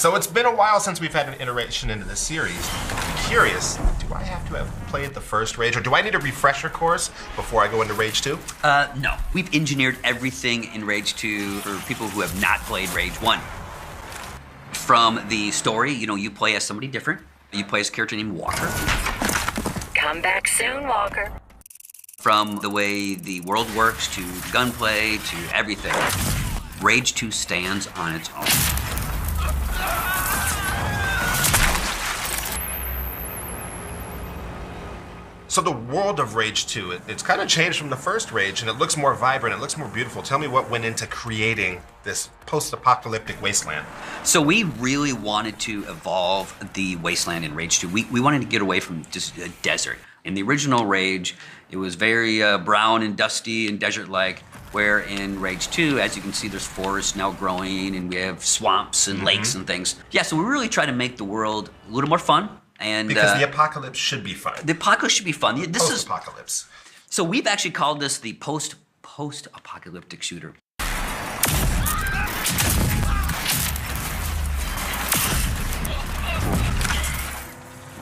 So it's been a while since we've had an iteration into this series. I'm curious, do I have to have played the first Rage, or do I need a refresher course before I go into Rage 2? No. We've engineered everything in Rage 2 for people who have not played Rage 1. From the story, you play as somebody different. You play as a character named Walker. Come back soon, Walker. From the way the world works to gunplay to everything, Rage 2 stands on its own. So the world of Rage 2, it's kind of changed from the first Rage, and it looks more vibrant, it looks more beautiful. Tell me what went into creating this post-apocalyptic wasteland. So we really wanted to evolve the wasteland in Rage 2. We wanted to get away from just a desert. In the original Rage, it was very brown and dusty and desert-like, where in Rage 2, as you can see, there's forests now growing, and we have swamps and lakes and things. Yeah, so we really try to make the world a little more fun. And, because the apocalypse should be fun. The apocalypse should be fun. This is post-apocalypse. So we've actually called this the post-apocalyptic shooter.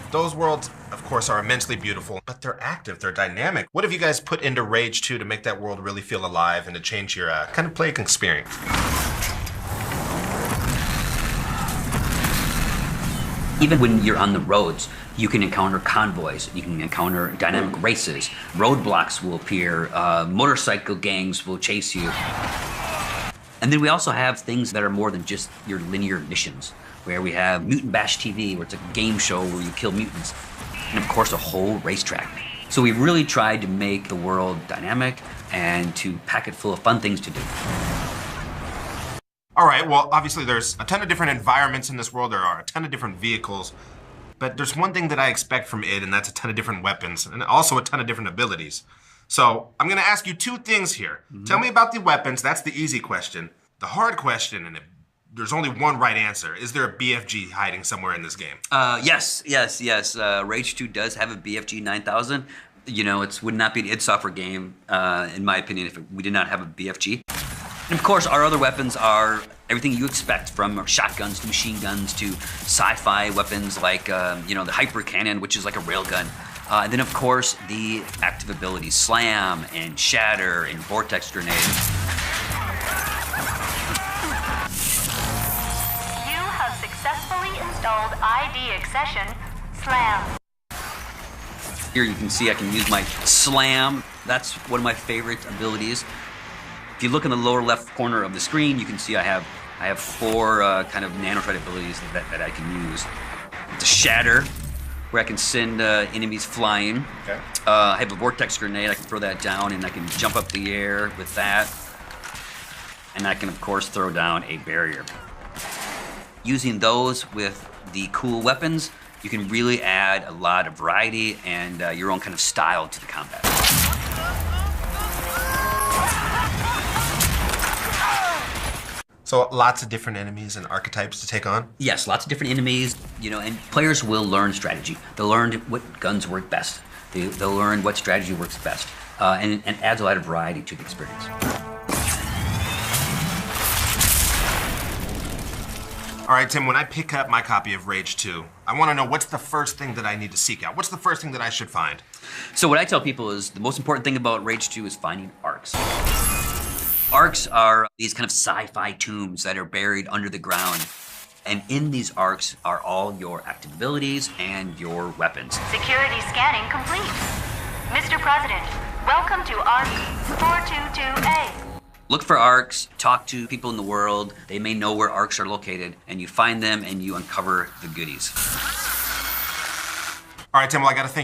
Those worlds, of course, are immensely beautiful, but they're active, they're dynamic. What have you guys put into Rage 2 to make that world really feel alive and to change your kind of playing experience? Even when you're on the roads, you can encounter convoys, you can encounter dynamic races, roadblocks will appear, motorcycle gangs will chase you. And then we also have things that are more than just your linear missions, where we have Mutant Bash TV, where it's a game show where you kill mutants, and of course a whole racetrack. So we really tried to make the world dynamic and to pack it full of fun things to do. All right, well, obviously there's a ton of different environments in this world. There are a ton of different vehicles, but there's one thing that I expect from it, and that's a ton of different weapons, and also a ton of different abilities. So I'm gonna ask you two things here. Tell me about the weapons, that's the easy question. The hard question, and there's only one right answer, is there a BFG hiding somewhere in this game? Yes. Rage 2 does have a BFG 9000. It would not be an id Software game, in my opinion, if we did not have a BFG. And of course, our other weapons are everything you expect, from shotguns to machine guns to sci-fi weapons like, the hyper cannon, which is like a railgun. And then, of course, the active abilities, slam and shatter and vortex grenade. You have successfully installed ID accession, slam. Here you can see I can use my slam. That's one of my favorite abilities. If you look in the lower left corner of the screen, you can see I have four kind of nanotrite abilities that I can use. The shatter, where I can send enemies flying. Okay. I have a vortex grenade. I can throw that down, and I can jump up the air with that. And I can, of course, throw down a barrier. Using those with the cool weapons, you can really add a lot of variety and your own kind of style to the combat. So lots of different enemies and archetypes to take on? Yes, lots of different enemies, and players will learn strategy. They'll learn what guns work best. They'll learn what strategy works best, and adds a lot of variety to the experience. All right, Tim, when I pick up my copy of Rage 2, I want to know what's the first thing that I need to seek out? What's the first thing that I should find? So what I tell people is the most important thing about Rage 2 is finding arcs. Arcs are these kind of sci-fi tombs that are buried under the ground. And in these arcs are all your active abilities and your weapons. Security scanning complete. Mr. President, welcome to ARC 422A. Look for arcs, talk to people in the world. They may know where arcs are located, and you find them and you uncover the goodies. All right, Tim, well, I got to think.